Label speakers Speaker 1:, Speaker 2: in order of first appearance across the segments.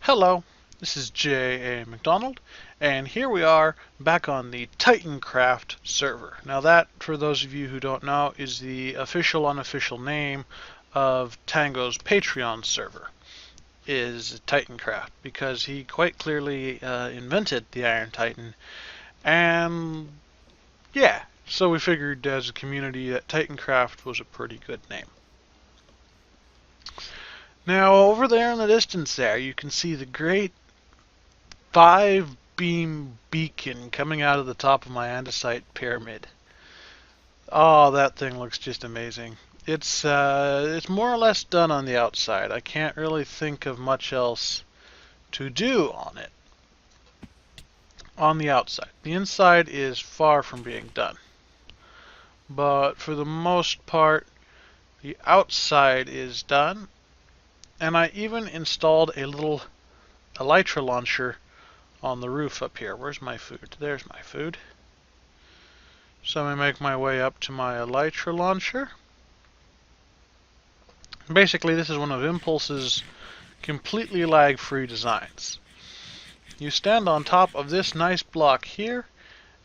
Speaker 1: Hello, this is J.A. McDonald, and here we are back on the Titancraft server. Now that, for those of you who don't know, is the official unofficial name of Tango's Patreon server, is Titancraft, because he quite clearly invented the Iron Titan, and yeah, so we figured as a community that Titancraft was a pretty good name. Now over there in the distance there, you can see the great 5-beam beacon coming out of the top of my andesite pyramid. Oh, that thing looks just amazing. It's more or less done on the outside. I can't really think of much else to do on it. On the outside. The inside is far from being done. But for the most part, the outside is done. And I even installed a little elytra launcher on the roof up here. Where's my food? There's my food. So I'm going to make my way up to my elytra launcher. Basically, this is one of Impulse's completely lag-free designs. You stand on top of this nice block here,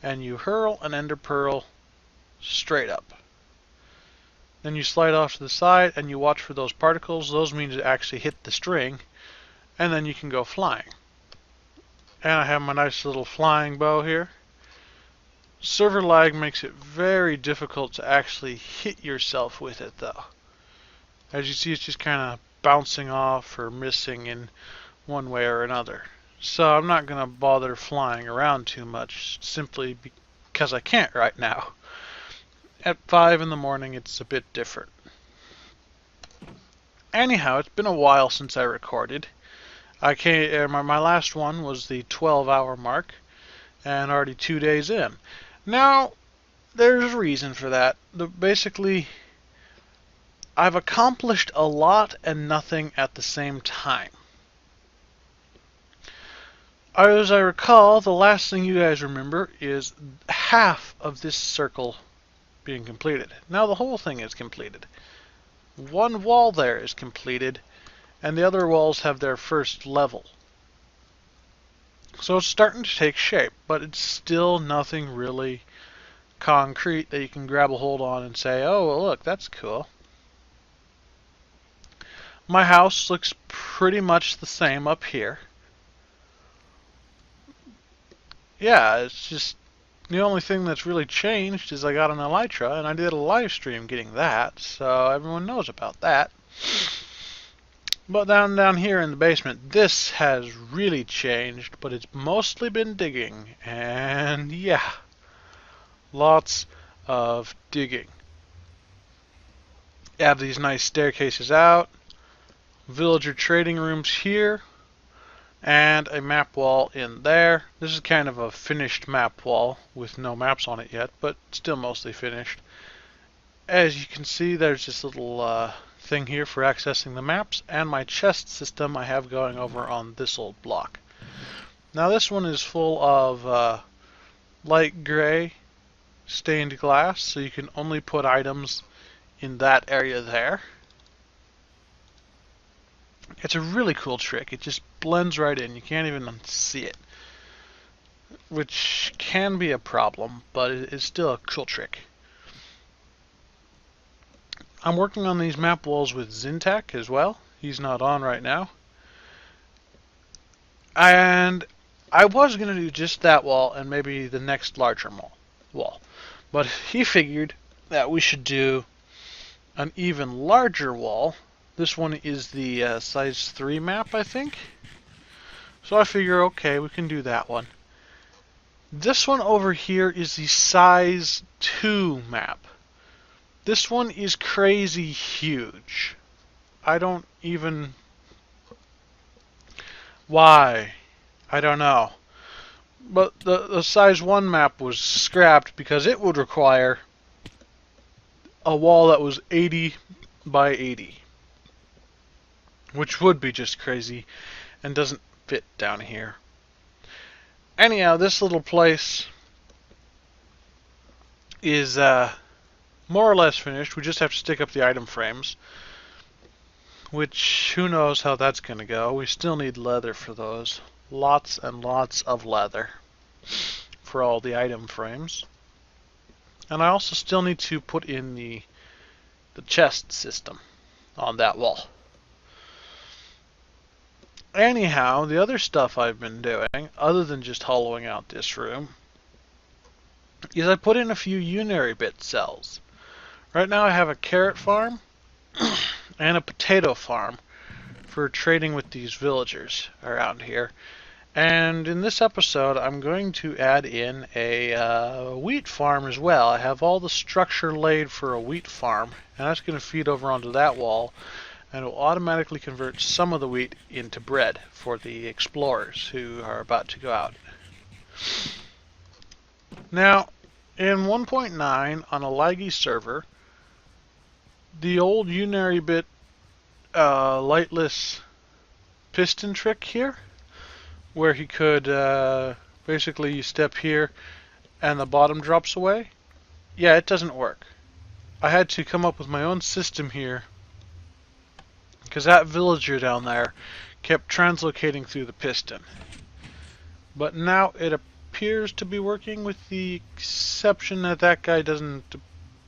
Speaker 1: and you hurl an ender pearl straight up. Then you slide off to the side and you watch for those particles. Those mean to actually hit the string, and then you can go flying. And I have my nice little flying bow here. Server lag makes it very difficult to actually hit yourself with it though. As you see, it's just kind of bouncing off or missing in one way or another. So I'm not going to bother flying around too much, simply because I can't right now. At 5 in the morning, it's a bit different. Anyhow, it's been a while since I recorded. My last one was the 12-hour mark, and already 2 days in. Now, there's a reason for that. Basically, I've accomplished a lot and nothing at the same time. As I recall, the last thing you guys remember is half of this circle being completed. Now the whole thing is completed. One wall there is completed, and the other walls have their first level. So it's starting to take shape, but it's still nothing really concrete that you can grab a hold on and say, oh, well, look, that's cool. My house looks pretty much the same up here. Yeah, it's just the only thing that's really changed is I got an elytra, and I did a live stream getting that, so everyone knows about that. But down here in the basement, this has really changed, but it's mostly been digging, and yeah, lots of digging. You have these nice staircases out, villager trading rooms here, and a map wall in there. This is kind of a finished map wall with no maps on it yet, but still mostly finished. As you can see, there's this little thing here for accessing the maps, and my chest system I have going over on this old block. Now this one is full of light gray stained glass, so you can only put items in that area there. It's a really cool trick. It just blends right in. You can't even see it, which can be a problem, but it's still a cool trick. I'm working on these map walls with Zintac as well. He's not on right now. And I was going to do just that wall and maybe the next larger wall. But he figured that we should do an even larger wall. This one is the size 3 map, I think. So I figure, okay, we can do that one. This one over here is the size 2 map. This one is crazy huge. I don't even... Why? I don't know. But the size 1 map was scrapped because it would require a wall that was 80 by 80. Which would be just crazy and doesn't fit down here. Anyhow, this little place is more or less finished. We just have to stick up the item frames, which who knows how that's going to go. We still need leather for those. Lots and lots of leather for all the item frames. And I also still need to put in the chest system on that wall. Anyhow, the other stuff I've been doing, other than just hollowing out this room, is I put in a few Unarybit cells. Right now I have a carrot farm and a potato farm for trading with these villagers around here. And in this episode, I'm going to add in a wheat farm as well. I have all the structure laid for a wheat farm, and that's going to feed over onto that wall, and it will automatically convert some of the wheat into bread for the explorers who are about to go out. Now, in 1.9 on a laggy server, the old Unarybit lightless piston trick here, where he could basically you step here and the bottom drops away, yeah, it doesn't work. I had to come up with my own system here because that villager down there kept translocating through the piston. But now it appears to be working, with the exception that that guy doesn't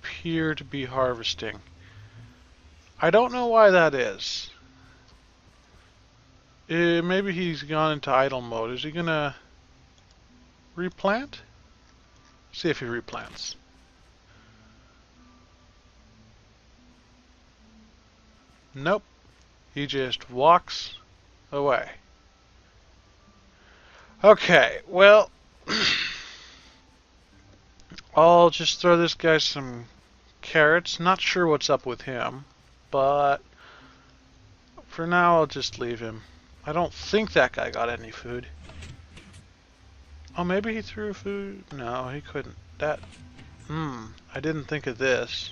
Speaker 1: appear to be harvesting. I don't know why that is. Maybe he's gone into idle mode. Is he gonna replant? See if he replants. Nope. He just walks away. Okay, well, I'll just throw this guy some carrots. Not sure what's up with him, but for now I'll just leave him. I don't think that guy got any food. Oh, maybe he threw food? No, he couldn't. I didn't think of this.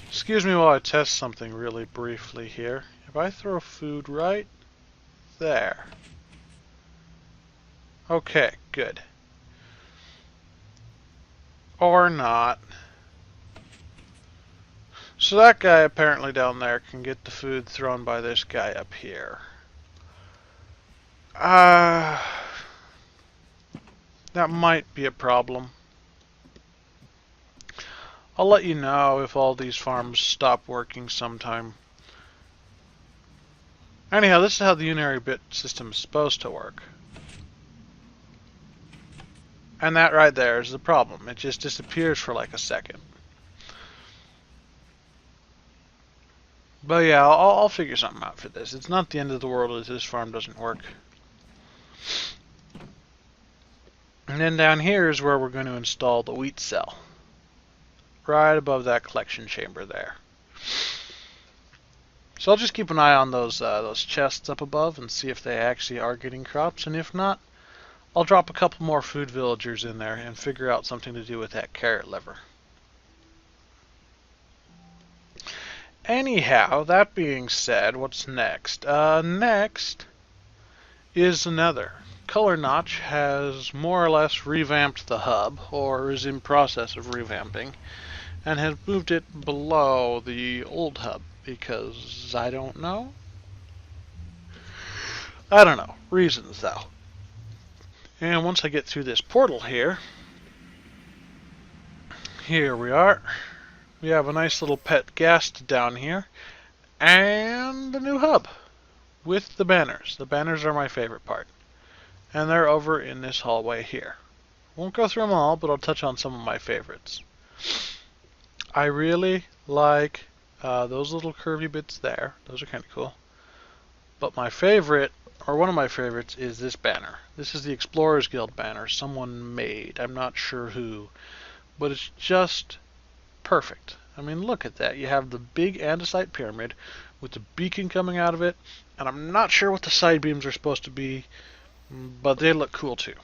Speaker 1: Excuse me while I test something really briefly here. If I throw food right there. Okay, good. Or not. So that guy apparently down there can get the food thrown by this guy up here. That might be a problem. I'll let you know if all these farms stop working sometime. Anyhow, this is how the Unarybit system is supposed to work. And that right there is the problem. It just disappears for like a second. But yeah, I'll figure something out for this. It's not the end of the world if this farm doesn't work. And then down here is where we're going to install the wheat cell. Right above that collection chamber there. So I'll just keep an eye on those chests up above and see if they actually are getting crops. And if not, I'll drop a couple more food villagers in there and figure out something to do with that carrot liver. Anyhow, that being said, what's next? Next is the Nether. Color Notch has more or less revamped the hub, or is in process of revamping, and has moved it below the old hub because I don't know. I don't know. Reasons, though. And once I get through this portal here, here we are. We have a nice little pet ghast down here, and a new hub with the banners. The banners are my favorite part. And they're over in this hallway here. Won't go through them all, but I'll touch on some of my favorites. I really like those little curvy bits there. Those are kind of cool. But my favorite, or one of my favorites, is this banner. This is the Explorers Guild banner someone made. I'm not sure who. But it's just perfect. I mean, look at that. You have the big andesite pyramid with the beacon coming out of it. And I'm not sure what the side beams are supposed to be, but they look cool too.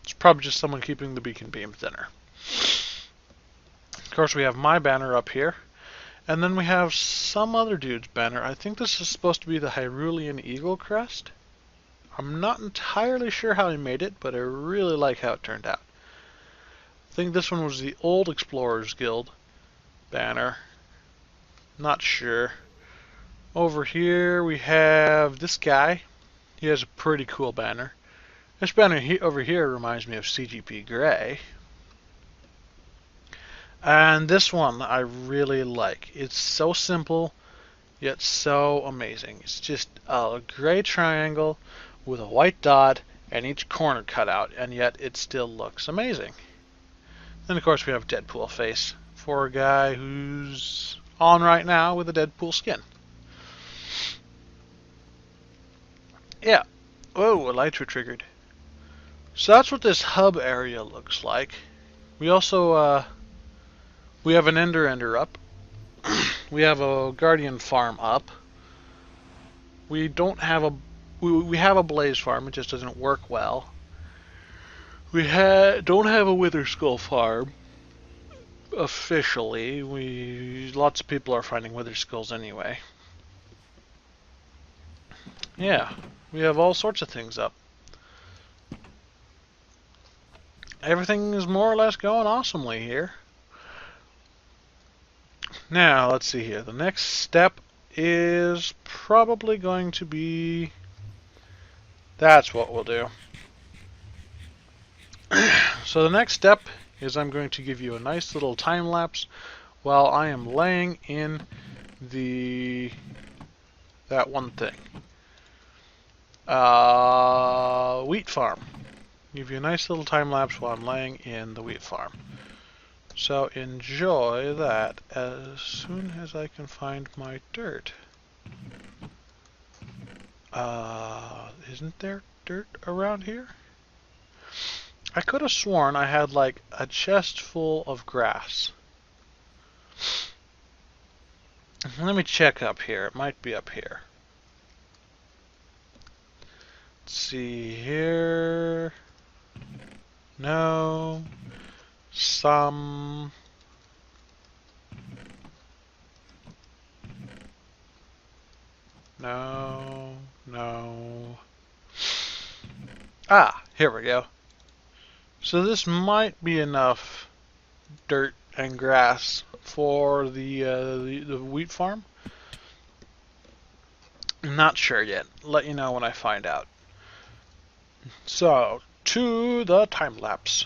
Speaker 1: It's probably just someone keeping the beacon beam thinner. Of course, we have my banner up here. And then we have some other dude's banner. I think this is supposed to be the Hyrulean Eagle crest. I'm not entirely sure how he made it, but I really like how it turned out. I think this one was the old Explorers Guild banner. Not sure. Over here we have this guy. He has a pretty cool banner. This banner over here reminds me of CGP Grey. And this one I really like. It's so simple, yet so amazing. It's just a gray triangle with a white dot and each corner cut out, and yet it still looks amazing. Then of course we have Deadpool face for a guy who's on right now with a Deadpool skin. Yeah. Whoa, lights were triggered. So that's what this hub area looks like. We also we have an Ender up. We have a Guardian farm up. We don't have a we have a Blaze farm. It just doesn't work well. We don't have a Wither Skull farm officially. Lots of people are finding Wither Skulls anyway. Yeah, we have all sorts of things up. Everything is more or less going awesomely here. Now, let's see here. The next step is probably going to be... That's what we'll do. So the next step is I'm going to give you a nice little time lapse while I am laying in that one thing. Wheat farm. Give you a nice little time lapse while I'm laying in the wheat farm. So enjoy that as soon as I can find my dirt. Isn't there dirt around here? I could have sworn I had like a chest full of grass. Let me check up here. It might be up here. Let's see here. No. Some. No. No. Ah, here we go. So this might be enough dirt and grass for the wheat farm. I'm not sure yet. Let you know when I find out. So, to the time lapse.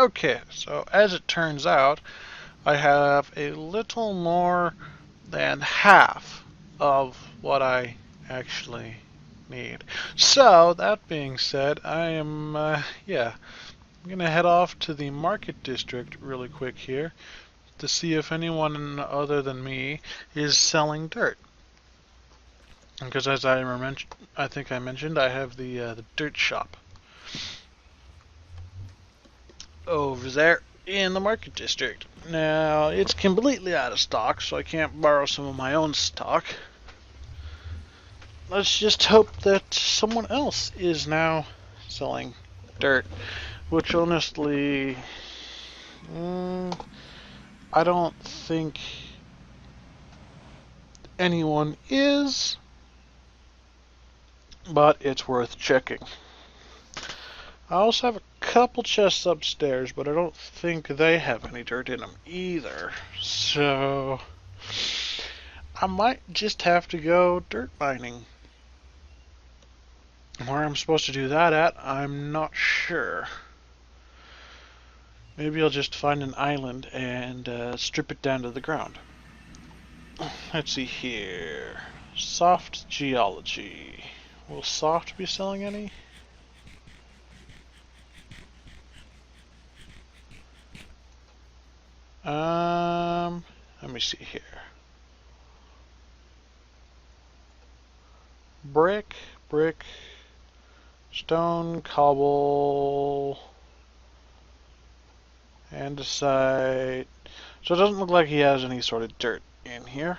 Speaker 1: Okay, so as it turns out, I have a little more than half of what I actually need. So, that being said, I am, I'm gonna head off to the market district really quick here to see if anyone other than me is selling dirt. Because as I think I mentioned, I have the dirt shop over there in the market district. Now, it's completely out of stock, so I can't borrow some of my own stock. Let's just hope that someone else is now selling dirt, which honestly, I don't think anyone is, but it's worth checking. I also have a couple chests upstairs, but I don't think they have any dirt in them either. So I might just have to go dirt mining. Where I'm supposed to do that at, I'm not sure. Maybe I'll just find an island and strip it down to the ground. Let's see here. Soft geology. Will Soft be selling any? Let me see here. Brick, stone, cobble, andesite. So it doesn't look like he has any sort of dirt in here,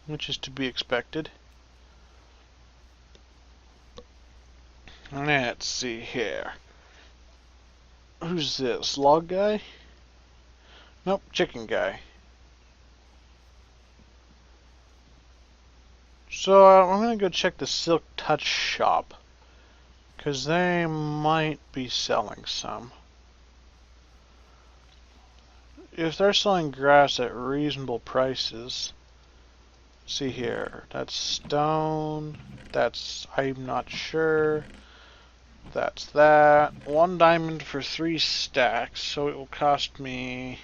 Speaker 1: which is to be expected. Let's see here. Who's this? Log guy? Nope, chicken guy. So I'm gonna go check the Silk Touch shop, because they might be selling some. If they're selling grass at reasonable prices, see here, that's stone, that's, I'm not sure, that's that. 1 diamond for 3 stacks, so it will cost me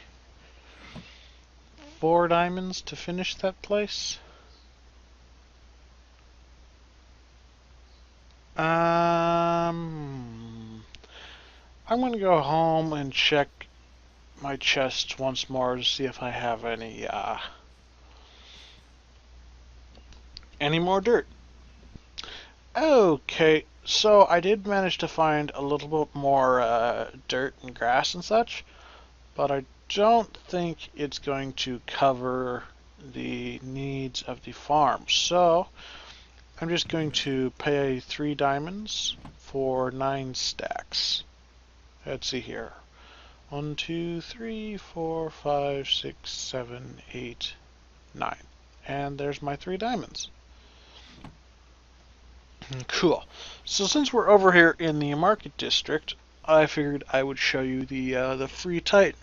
Speaker 1: 4 diamonds to finish that place. I'm gonna go home and check my chests once more to see if I have any more dirt. Okay, so I did manage to find a little bit more dirt and grass and such, but I don't think it's going to cover the needs of the farm. So I'm just going to pay 3 diamonds for 9 stacks. Let's see here. 1, 2, 3, 4, 5, 6, 7, 8, 9. And there's my 3 diamonds. Cool. So since we're over here in the market district, I figured I would show you the free Titan.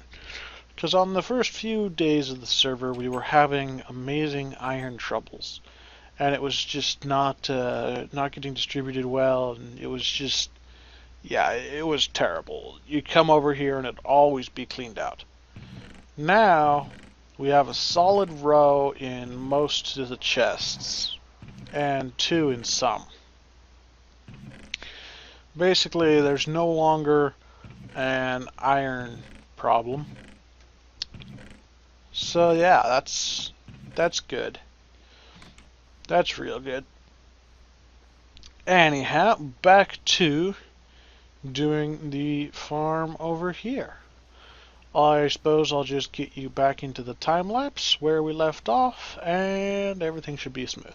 Speaker 1: Because on the first few days of the server, we were having amazing iron troubles. And it was just not getting distributed well, and it was just, yeah, it was terrible. You come over here and it'd always be cleaned out. Now we have a solid row in most of the chests, and 2 in some. Basically, there's no longer an iron problem. So yeah, that's good. That's real good. Anyhow, back to doing the farm over here. I suppose I'll just get you back into the time lapse where we left off, and everything should be smooth.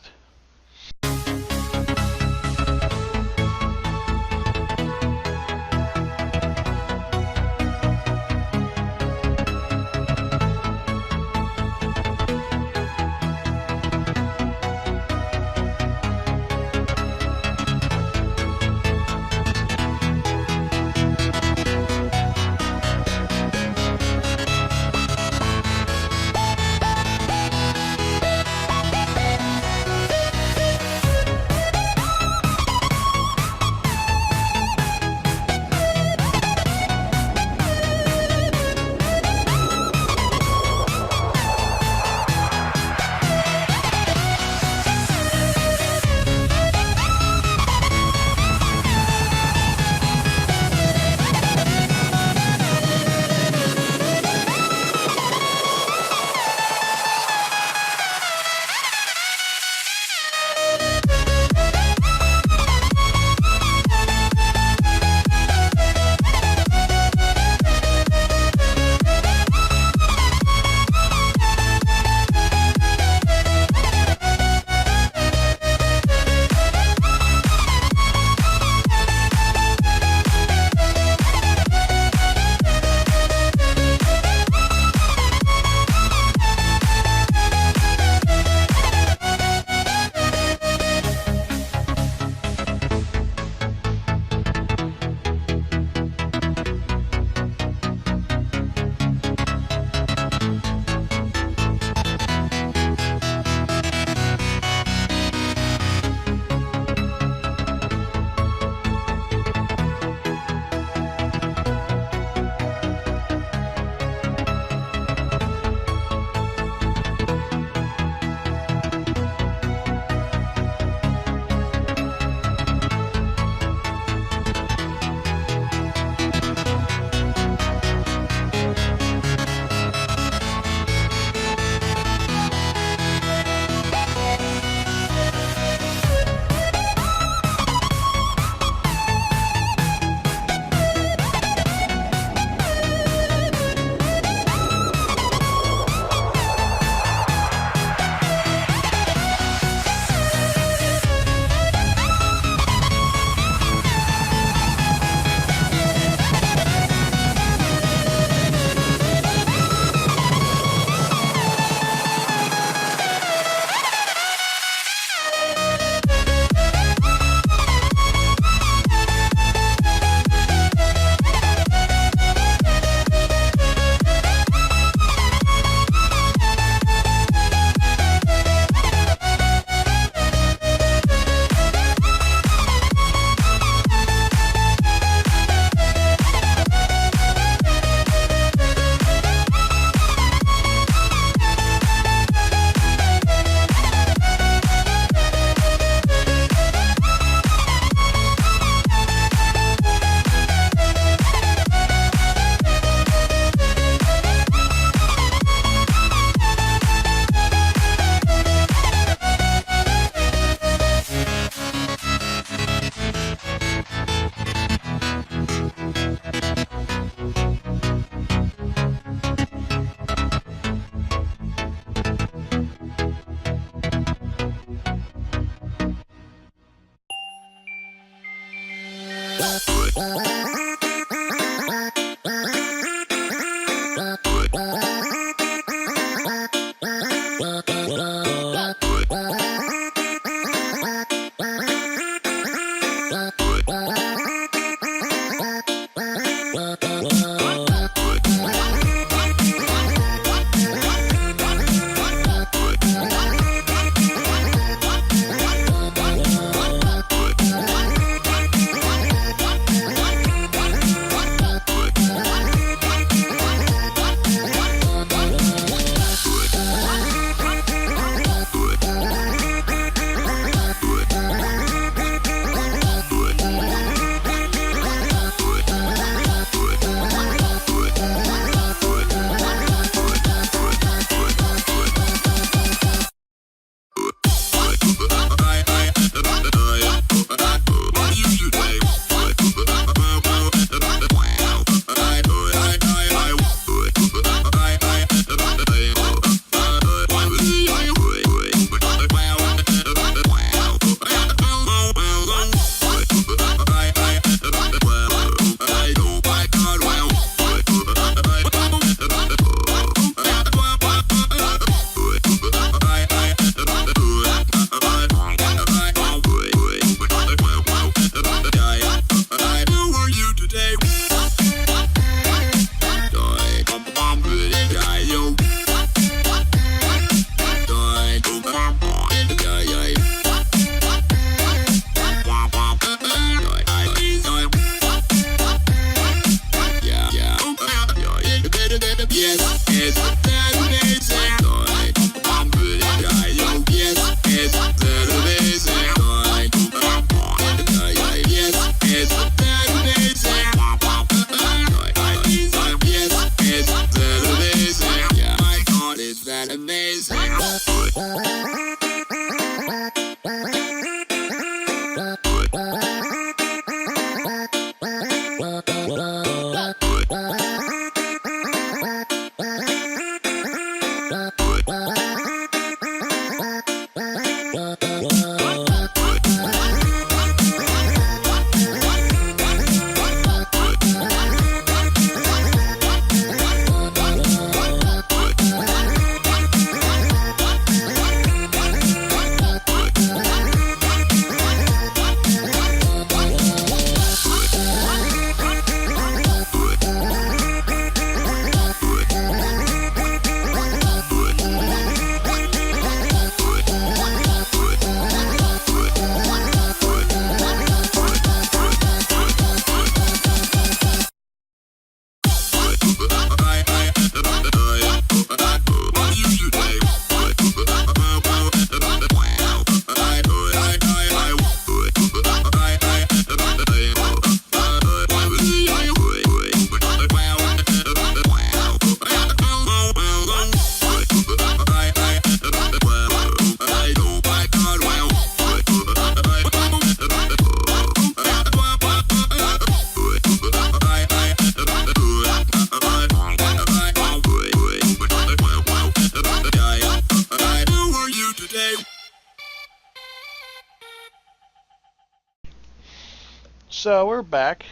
Speaker 1: So we're back.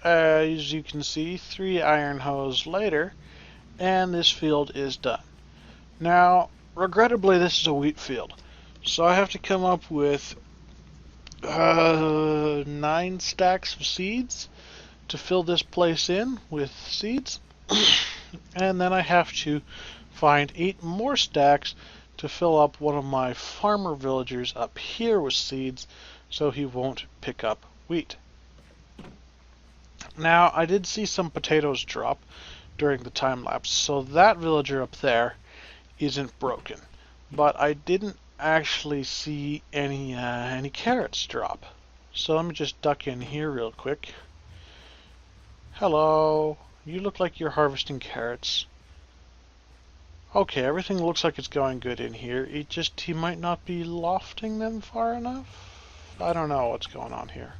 Speaker 1: As you can see, 3 iron hose later, and this field is done. Now, regrettably, this is a wheat field, so I have to come up with 9 stacks of seeds to fill this place in with seeds, and then I have to find 8 more stacks to fill up one of my farmer villagers up here with seeds, so he won't pick up wheat. Now, I did see some potatoes drop during the time lapse, so that villager up there isn't broken. But I didn't actually see any carrots drop. So let me just duck in here real quick. Hello, you look like you're harvesting carrots. Okay, everything looks like it's going good in here. He might not be lofting them far enough. I don't know what's going on here.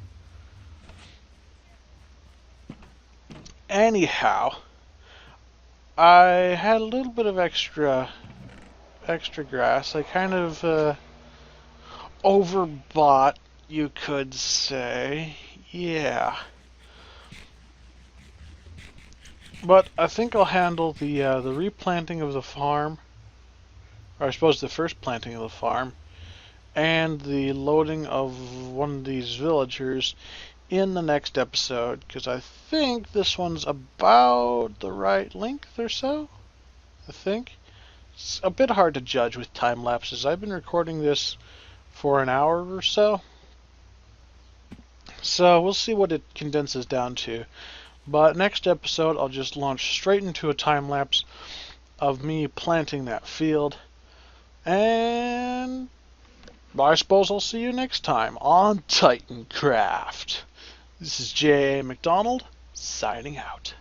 Speaker 1: Anyhow, I had a little bit of extra grass. I kind of overbought, you could say. Yeah. But I think I'll handle the replanting of the farm, or I suppose the first planting of the farm, and the loading of one of these villagers in the next episode, because I think this one's about the right length or so. I think. It's a bit hard to judge with time lapses. I've been recording this for an hour or so. So we'll see what it condenses down to. But next episode I'll just launch straight into a time lapse of me planting that field. And I suppose I'll see you next time on Titancraft. This is J.A. McDonald, signing out.